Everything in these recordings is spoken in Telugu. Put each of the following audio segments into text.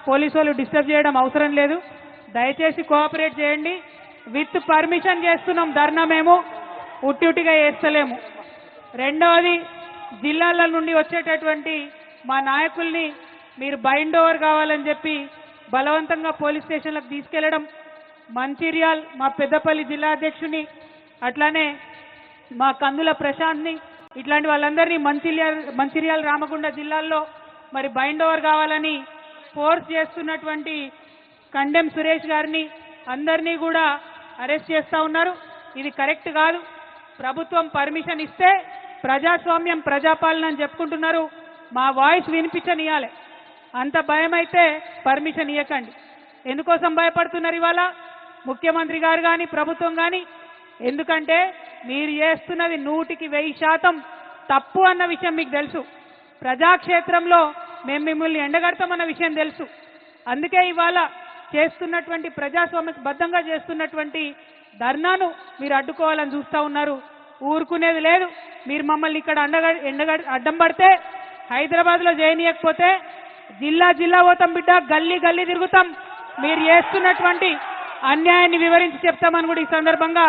పోలీసు వాళ్ళు డిస్టర్బ్ చేయడం అవసరం లేదు. దయచేసి కోఆపరేట్ చేయండి. విత్ పర్మిషన్ చేస్తున్నాం ధర్నా, మేము ఉట్టిగా చేస్తలేము. రెండవది, జిల్లాల నుండి వచ్చేటటువంటి మా నాయకుల్ని మీరు బైండ్ ఓవర్ కావాలని చెప్పి బలవంతంగా పోలీస్ స్టేషన్లకు తీసుకెళ్లడం, మంచిర్యాల్ మా పెద్దపల్లి జిల్లా అధ్యక్షుని అట్లానే మా కందుల ప్రశాంత్ని ఇట్లాంటి వాళ్ళందరినీ మంచిర్యాల రామగుండ జిల్లాల్లో మరి బైండ్ ఓవర్ కావాలని ఫోర్స్ చేస్తున్నటువంటి కండెం సురేష్ గారిని అందరినీ కూడా అరెస్ట్ చేస్తూ ఉన్నారు. ఇది కరెక్ట్ కాదు. ప్రభుత్వం పర్మిషన్ ఇస్తే ప్రజాస్వామ్యం ప్రజాపాలన అని చెప్పుకుంటున్నారు. మా వాయిస్ వినిపించనియాలి. అంత భయం అయితే పర్మిషన్ ఇవ్వకండి. ఎందుకోసం భయపడుతున్నారు ఇవాళ ముఖ్యమంత్రి గారు కానీ ప్రభుత్వం కానీ? ఎందుకంటే మీరు చేస్తున్నది 100% తప్పు అన్న విషయం మీకు తెలుసు. ప్రజాక్షేత్రంలో మేము మిమ్మల్ని ఎండగడతామన్న విషయం తెలుసు. అందుకే ఇవాళ చేస్తున్నటువంటి ప్రజాస్వామ్యబద్ధంగా చేస్తున్నటువంటి ధర్నాను మీరు అడ్డుకోవాలని చూస్తూ ఉన్నారు. ఊరుకునేది లేదు. మీరు మమ్మల్ని ఇక్కడ అడ్డం పడితే హైదరాబాద్లో చేయనీయకపోతే జిల్లా పోతాం బిడ్డ, గల్లీ తిరుగుతాం. మీరు చేస్తున్నటువంటి అన్యాయాన్ని వివరించి చెప్తామని కూడా ఈ సందర్భంగా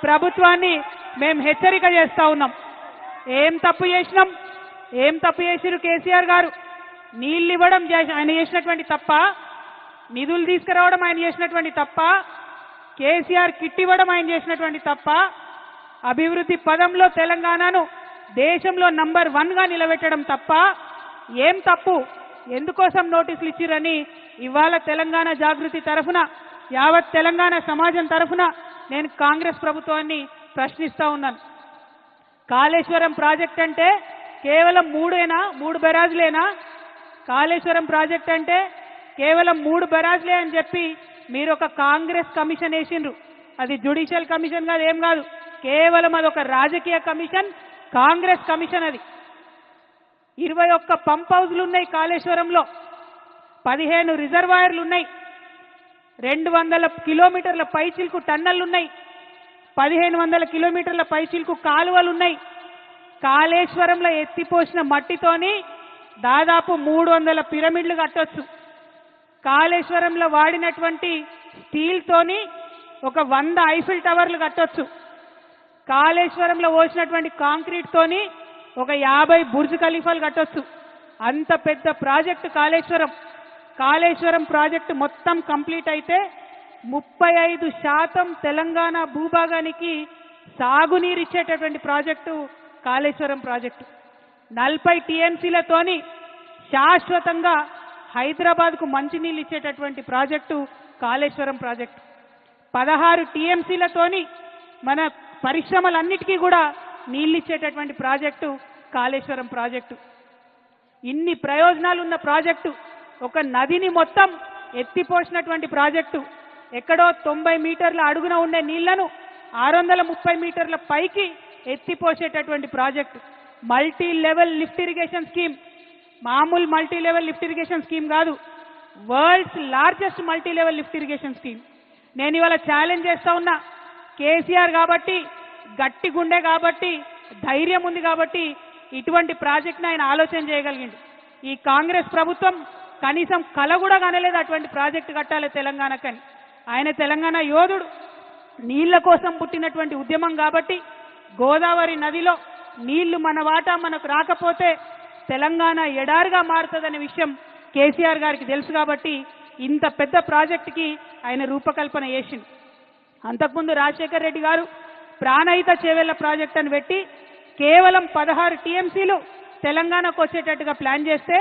ప్రభుత్వాన్ని మేము హెచ్చరిక చేస్తూ ఉన్నాం. ఏం తప్పు చేసినాం? ఏం తప్పు చేసిరు కేసీఆర్ గారు? నీళ్ళు ఇవ్వడం ఆయన చేసినటువంటి తప్ప? నిధులు తీసుకురావడం ఆయన చేసినటువంటి తప్ప? కేసీఆర్ కిట్ ఇవ్వడం ఆయన చేసినటువంటి తప్ప? అభివృద్ధి పదంలో తెలంగాణను దేశంలో నంబర్ 1గా నిలబెట్టడం తప్ప? ఏం తప్పు? ఎందుకోసం నోటీసులు ఇచ్చిరని ఇవాళ తెలంగాణ జాగృతి తరఫున, యావత్ తెలంగాణ సమాజం తరఫున నేను కాంగ్రెస్ ప్రభుత్వాన్ని ప్రశ్నిస్తా ఉన్నాను. కాళేశ్వరం ప్రాజెక్ట్ అంటే కేవలం 3 బెరాజులేనా? కాళేశ్వరం ప్రాజెక్ట్ అంటే కేవలం 3 బెరాజులే అని చెప్పి మీరు ఒక కాంగ్రెస్ కమిషన్ వేసిండ్రు. అది జ్యుడిషియల్ కమిషన్ కాదు, ఏం కాదు. కేవలం అదొక రాజకీయ కమిషన్, కాంగ్రెస్ కమిషన్. అది 21 పంప్ హౌజ్లు ఉన్నాయి కాళేశ్వరంలో, 15 రిజర్వాయర్లు ఉన్నాయి, 200 కిలోమీటర్ల పైచిల్కు టన్నెల్లు ఉన్నాయి, 1500 కిలోమీటర్ల పైచిల్కు కాలువలు ఉన్నాయి. కాళేశ్వరంలో ఎత్తిపోసిన మట్టితోని దాదాపు 300 పిరమిడ్లు కట్టొచ్చు. కాళేశ్వరంలో వాడినటువంటి స్టీల్తోని ఒక 100 ఐఫిల్ టవర్లు కట్టొచ్చు. కాళేశ్వరంలో పోసినటువంటి కాంక్రీట్ తోని ఒక 50 బుర్జ్ ఖలీఫాలు కట్టొచ్చు. అంత పెద్ద ప్రాజెక్టు కాళేశ్వరం. కాళేశ్వరం ప్రాజెక్టు మొత్తం కంప్లీట్ అయితే 35% తెలంగాణ భూభాగానికి సాగునీరు ఇచ్చేటటువంటి ప్రాజెక్టు కాళేశ్వరం ప్రాజెక్టు. 40 టీఎంసీలతోని శాశ్వతంగా హైదరాబాద్కు మంచినీళ్ళు ఇచ్చేటటువంటి ప్రాజెక్టు కాళేశ్వరం ప్రాజెక్టు. 16 టీఎంసీలతోని మన పరిశ్రమలన్నిటికీ కూడా నీళ్ళు ఇచ్చేటటువంటి ప్రాజెక్టు కాళేశ్వరం ప్రాజెక్టు. ఇన్ని ప్రయోజనాలు ఉన్న ప్రాజెక్టు, ఒక నదిని మొత్తం ఎత్తిపోసినటువంటి ప్రాజెక్టు, ఎక్కడో 90 మీటర్ల అడుగున ఉండే నీళ్లను 630 మీటర్ల పైకి ఎత్తిపోసేటటువంటి project. Multi level lift irrigation scheme, మామూలు multi level lift irrigation scheme కాదు, world's largest multi level lift irrigation scheme. నేను ఇవాళ ఛాలెంజ్ చేస్తా ఉన్నా, కేసీఆర్ కాబట్టి, గట్టి గుండె కాబట్టి, ధైర్యం ఉంది కాబట్టి ఇటువంటి ప్రాజెక్ట్ని ఆయన ఆలోచన చేయగలిగిండు. ఈ కాంగ్రెస్ ప్రభుత్వం కనీసం కల కూడా కనలేదు అటువంటి ప్రాజెక్టు కట్టాలి తెలంగాణకని. ఆయన తెలంగాణ యోధుడు, నీళ్ల కోసం పుట్టినటువంటి ఉద్యమం కాబట్టి గోదావరి నదిలో నీళ్లు మన వాటా మనకు రాకపోతే తెలంగాణ ఎడారిగా మారుతుందనే విషయం కేసీఆర్ గారికి తెలుసు కాబట్టి ఇంత పెద్ద ప్రాజెక్టుకి ఆయన రూపకల్పన చేసిండు. అంతకుముందు రాజశేఖర్ రెడ్డి గారు ప్రాణహిత చేవెళ్ల ప్రాజెక్ట్ అని పెట్టి కేవలం 16 టీఎంసీలు తెలంగాణకు వచ్చేటట్టుగా ప్లాన్ చేస్తే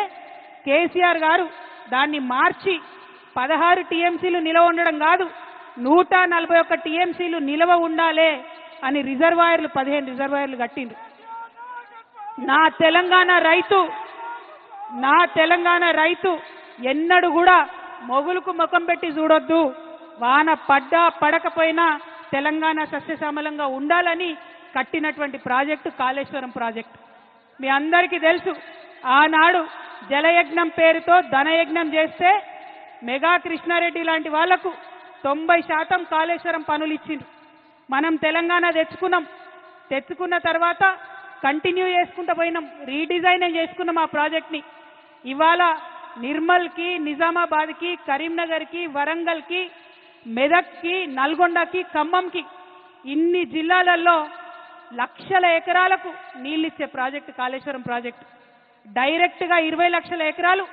కేసీఆర్ గారు దాన్ని మార్చి 16 టీఎంసీలు నిలవ ఉండడం కాదు, 141 టీఎంసీలు నిలవ ఉండాలే అని 15 రిజర్వాయర్లు కట్టిండ్రు. నా తెలంగాణ రైతు ఎన్నడూ కూడా మొగులకు ముఖం పెట్టి చూడొద్దు, వాన పడ్డా పడకపోయినా తెలంగాణ సస్యశ్యామలంగా ఉండాలని కట్టినటువంటి ప్రాజెక్టు కాళేశ్వరం ప్రాజెక్టు. మీ అందరికీ తెలుసు, ఆనాడు జలయజ్ఞం పేరుతో ధనయజ్ఞం చేస్తే మెగా కృష్ణారెడ్డి లాంటి వాళ్లకు 90% కాళేశ్వరం పనులు ఇచ్చిండ్రు. మనం తెలంగాణ తెచ్చుకున్న తర్వాత కంటిన్యూ చేసుకుంటూ పోయినాం, రీడిజైన్ చేసుకున్నాం ఆ ప్రాజెక్ట్ని. ఇవాళ నిర్మల్కి, నిజామాబాద్కి, కరీంనగర్కి, వరంగల్కి, మెదక్కి, నల్గొండకి, ఖమ్మంకి ఇన్ని జిల్లాలలో లక్షల ఎకరాలకు నీళ్ళిచ్చే ప్రాజెక్టు కాళేశ్వరం ప్రాజెక్టు. డైరెక్ట్గా 20 లక్షల ఎకరాలు,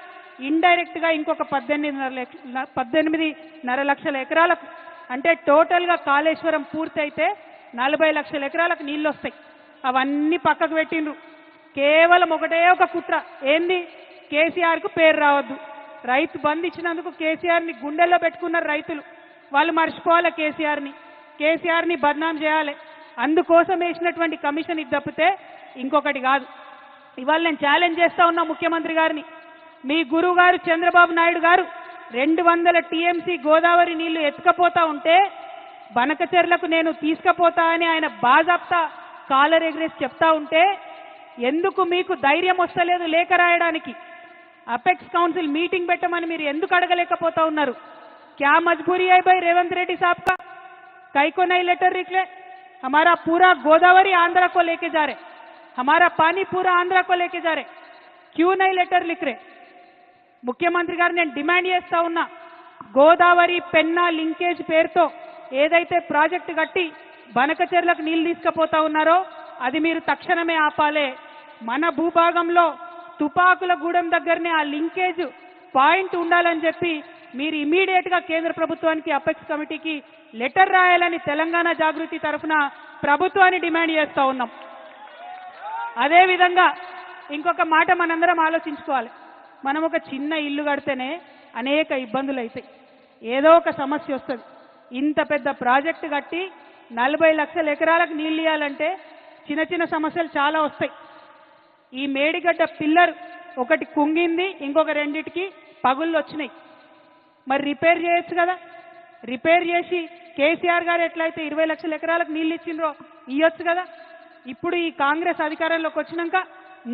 ఇండైరెక్ట్గా ఇంకొక 18.5 లక్షల ఎకరాలకు, అంటే టోటల్గా కాళేశ్వరం పూర్తయితే 40 లక్షల ఎకరాలకు నీళ్ళు వస్తాయి. అవన్నీ పక్కకు పెట్టిండ్రు. కేవలం ఒకటే ఒక కుట్ర, ఏంది? కేసీఆర్కు పేరు రావద్దు. రైతు బంధు ఇచ్చినందుకు కేసీఆర్ని గుండెల్లో పెట్టుకున్నారు రైతులు. వాళ్ళు మర్చిపోవాలి కేసీఆర్ని బద్నాం చేయాలి. అందుకోసం వేసినటువంటి కమిషన్ ఇది తప్పితే ఇంకొకటి కాదు. ఇవాళ నేను ఛాలెంజ్ చేస్తా ఉన్నా ముఖ్యమంత్రి గారిని. మీ గురువు గారు చంద్రబాబు నాయుడు గారు 200 టీఎంసీ గోదావరి నీళ్లు ఎత్తుకపోతా ఉంటే బనకచెర్లకు నేను తీసుకుపోతా అని ఆయన బాజాప్తా కాలర్ ఎగ్రేసి చెప్తా ఉంటే ఎందుకు మీకు ధైర్యం వస్తలేదు లేఖ రాయడానికి? అపెక్స్ కౌన్సిల్ మీటింగ్ పెట్టమని మీరు ఎందుకు అడగలేకపోతా ఉన్నారు? क्या मजबूरी है भाई रेवंत रेड्डी साहब का? कई को नहीं लेटर निकले? हमारा पूरा गोदावरी आंध्रा को लेके जा रहे, हमारा पानी पूरा आंध्रा को लेके जा रहे, क्यों नहीं लेटर लिख रहे? ముఖ్యమంత్రి గారు నేను డిమాండ్ చేస్తా ఉన్నా, గోదావరి పెన్నా లింకేజ్ పేరుతో ఏదైతే ప్రాజెక్టు కట్టి బనకచెర్లకు నీళ్లు తీసుకుపోతా ఉన్నారో అది మీరు తక్షణమే ఆపాలే. మన భూభాగంలో తుపాకుల గూడెం దగ్గరనే ఆ లింకేజ్ పాయింట్ ఉండాలని చెప్పి మీరు ఇమీడియట్ గా కేంద్ర ప్రభుత్వానికి అపెక్స్ కమిటీకి లెటర్ రాయాలని తెలంగాణ జాగృతి తరఫున ప్రభుత్వాన్ని డిమాండ్ చేస్తా ఉన్నాం. అదే విధంగా ఇంకొక మాట మనందరం ఆలోచించుకోవాలి. మనం ఒక చిన్న ఇల్లు కడితేనే అనేక ఇబ్బందులు అవుతాయి, ఏదో ఒక సమస్య వస్తుంది. ఇంత పెద్ద ప్రాజెక్టు కట్టి 40 లక్షల ఎకరాలకు నీళ్ళు ఇవ్వాలంటే చిన్న చిన్న సమస్యలు చాలా వస్తాయి. ఈ మేడిగడ్డ పిల్లర్ ఒకటి కుంగింది, ఇంకొక రెండిటికి పగుళ్ళు వచ్చినాయి. మరి రిపేర్ చేయొచ్చు కదా? రిపేర్ చేసి కేసీఆర్ గారు ఎట్లయితే 20 లక్షల ఎకరాలకు నీళ్ళు ఇచ్చిండ్రో ఇవ్వచ్చు కదా? ఇప్పుడు ఈ కాంగ్రెస్ అధికారంలోకి వచ్చినాక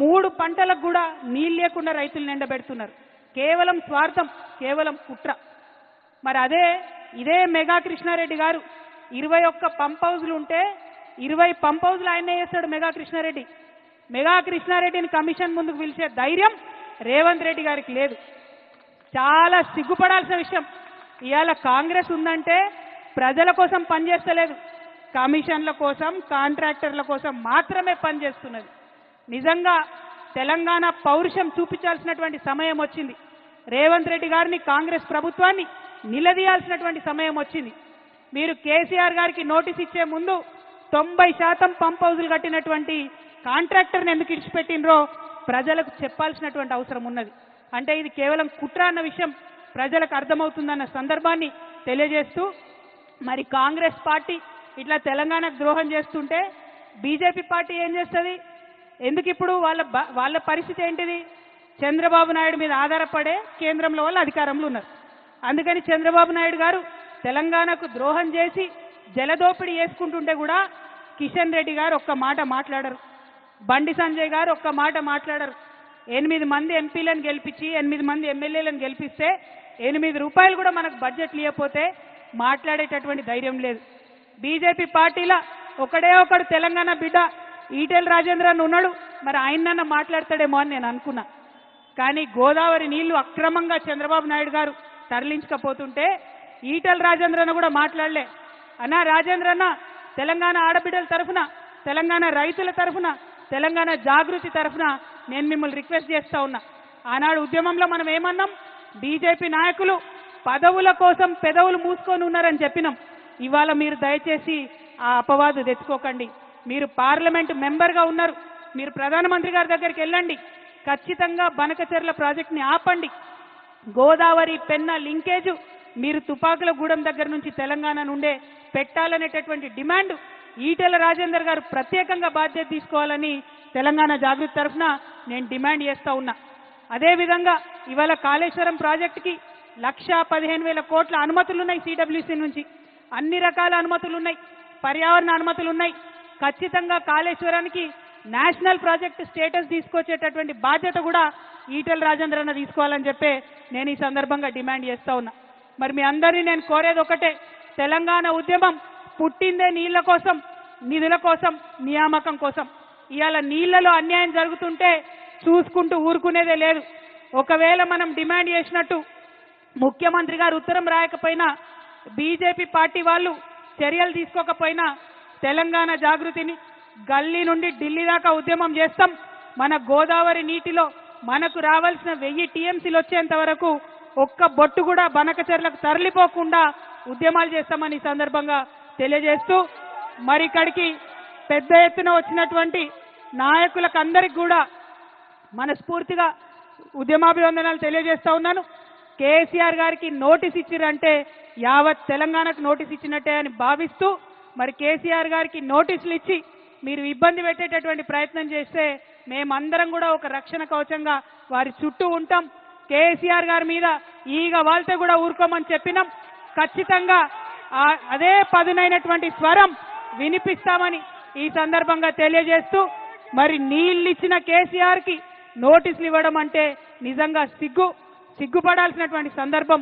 3 పంటలకు కూడా నీళ్ళు లేకుండా రైతులు నిండబెడుతున్నారు. కేవలం స్వార్థం, కేవలం కుట్ర. మరి ఇదే మెగా కృష్ణారెడ్డి గారు 21 పంప్ హౌజులు ఉంటే 20 పంప్ హౌజులు ఆయనే చేస్తాడు మెగా కృష్ణారెడ్డి. మెగా కృష్ణారెడ్డిని కమిషన్ ముందుకు పిలిచే ధైర్యం రేవంత్ రెడ్డి గారికి లేదు. చాలా సిగ్గుపడాల్సిన విషయం. ఇవాళ కాంగ్రెస్ ఉందంటే ప్రజల కోసం పనిచేస్తలేదు, కమిషన్ల కోసం, కాంట్రాక్టర్ల కోసం మాత్రమే పనిచేస్తున్నది. నిజంగా తెలంగాణ పౌరుషం చూపించాల్సినటువంటి సమయం వచ్చింది. రేవంత్ రెడ్డి గారిని, కాంగ్రెస్ ప్రభుత్వాన్ని నిలదీయాల్సినటువంటి సమయం వచ్చింది. మీరు కేసీఆర్ గారికి నోటీస్ ఇచ్చే ముందు 90% పంప్ హౌజులు కట్టినటువంటి కాంట్రాక్టర్ని ఎందుకు ఇడిచిపెట్టినరో ప్రజలకు చెప్పాల్సినటువంటి అవసరం ఉన్నది. అంటే ఇది కేవలం కుట్ర అన్న విషయం ప్రజలకు అర్థమవుతుందన్న సందర్భాన్ని తెలియజేస్తూ, మరి కాంగ్రెస్ పార్టీ ఇట్లా తెలంగాణకు ద్రోహం చేస్తుంటే బీజేపీ పార్టీ ఏం చేస్తుంది? ఎందుకు ఇప్పుడు వాళ్ళ పరిస్థితి ఏంటిది? చంద్రబాబు నాయుడు మీద ఆధారపడే కేంద్రంలో వాళ్ళు అధికారంలో ఉన్నారు. అందుకని చంద్రబాబు నాయుడు గారు తెలంగాణకు ద్రోహం చేసి జలదోపిడీ చేసుకుంటుంటే కూడా కిషన్ రెడ్డి గారు ఒక్క మాట మాట్లాడరు, బండి సంజయ్ గారు ఒక్క మాట మాట్లాడరు. 8 మంది ఎంపీలను గెలిపించి 8 మంది ఎమ్మెల్యేలను గెలిపిస్తే 8 రూపాయలు కూడా మనకు బడ్జెట్ లేకపోతే మాట్లాడేటటువంటి ధైర్యం లేదు. బీజేపీ పార్టీలో ఒకడే ఒకడు తెలంగాణ బిడ్డ ఈటెల రాజేంద్రన్ ఉన్నాడు, మరి ఆయనన్నా మాట్లాడతాడేమో అని నేను అనుకున్నా. కానీ గోదావరి నీళ్లు అక్రమంగా చంద్రబాబు నాయుడు గారు తరలించకపోతుంటే ఈటెల రాజేంద్రన్న కూడా మాట్లాడలే. అన్నా రాజేంద్రన్న, తెలంగాణ ఆడబిడ్డల తరఫున, తెలంగాణ రైతుల తరఫున, తెలంగాణ జాగృతి తరఫున నేను మిమ్మల్ని రిక్వెస్ట్ చేస్తా ఉన్నా. ఆనాడు ఉద్యమంలో మనం ఏమన్నాం? బీజేపీ నాయకులు పదవుల కోసం పెదవులు మూసుకొని ఉన్నారని చెప్పినాం. ఇవాళ మీరు దయచేసి ఆ అపవాదు తెచ్చుకోకండి. మీరు పార్లమెంటు మెంబర్గా ఉన్నారు, మీరు ప్రధానమంత్రి గారి దగ్గరికి వెళ్ళండి, ఖచ్చితంగా బనకచెర్ల ప్రాజెక్ట్ని ఆపండి. గోదావరి పెన్నా లింకేజ్ మీరు తుపాకుల గూడెం దగ్గర నుంచి తెలంగాణ నుండే పెట్టాలనేటటువంటి డిమాండ్ ఈటెల రాజేందర్ గారు ప్రత్యేకంగా బాధ్యత తీసుకోవాలని తెలంగాణ జాగృతి తరఫున నేను డిమాండ్ చేస్తా ఉన్నా. అదేవిధంగా ఇవాళ కాళేశ్వరం ప్రాజెక్టుకి 1,15,000 కోట్ల అనుమతులు ఉన్నాయి. సిడబ్ల్యూసీ నుంచి అన్ని రకాల అనుమతులు ఉన్నాయి, పర్యావరణ అనుమతులు ఉన్నాయి. ఖచ్చితంగా కాళేశ్వరానికి నేషనల్ ప్రాజెక్ట్ స్టేటస్ తీసుకొచ్చేటటువంటి బాధ్యత కూడా ఈటెల రాజేందర్ అన్న తీసుకోవాలని చెప్పి నేను ఈ సందర్భంగా డిమాండ్ చేస్తా ఉన్నా. మరి మీ అందరినీ నేను కోరేది ఒకటే, తెలంగాణ ఉద్యమం పుట్టిందే నీళ్ల కోసం, నిధుల కోసం, నియామకం కోసం. ఇవాళ నీళ్లలో అన్యాయం జరుగుతుంటే చూసుకుంటూ ఊరుకునేదే లేదు. ఒకవేళ మనం డిమాండ్ చేసినట్టు ముఖ్యమంత్రి గారు ఉత్తరం రాయకపోయినా బీజేపీ పార్టీ వాళ్ళు చర్యలు తీసుకోకపోయినా తెలంగాణ జాగృతిని గల్లీ నుండి ఢిల్లీ దాకా ఉద్యమం చేస్తాం. మన గోదావరి నీటిలో మనకు రావాల్సిన 1000 టీఎంసీలు వచ్చేంత వరకు ఒక్క బొట్టు కూడా బనకచెర్లకు తరలిపోకుండా ఉద్యమాలు చేస్తామని ఈ సందర్భంగా తెలియజేస్తూ మరి ఇక్కడికి పెద్ద ఎత్తున వచ్చినటువంటి నాయకులకు అందరికి కూడా మనస్ఫూర్తిగా ఉద్యమాభివందనాలు తెలియజేస్తా ఉన్నాను. కేసీఆర్ గారికి నోటీస్ ఇచ్చిరంటే యావత్ తెలంగాణకు నోటీస్ ఇచ్చినట్టే అని భావిస్తూ మరి కేసీఆర్ గారికి నోటీసులు ఇచ్చి మీరు ఇబ్బంది పెట్టేటటువంటి ప్రయత్నం చేస్తే మేమందరం కూడా ఒక రక్షణ కవచంగా వారి చుట్టూ ఉంటాం. కేసీఆర్ గారి మీద ఈగ వాళ్తే కూడా ఊరుకోమని చెప్పినాం. ఖచ్చితంగా అదే పదునైనటువంటి స్వరం వినిపిస్తామని ఈ సందర్భంగా తెలియజేస్తూ మరి నీళ్ళిచ్చిన కేసీఆర్కి నోటీసులు ఇవ్వడం అంటే నిజంగా సిగ్గుపడాల్సినటువంటి సందర్భం.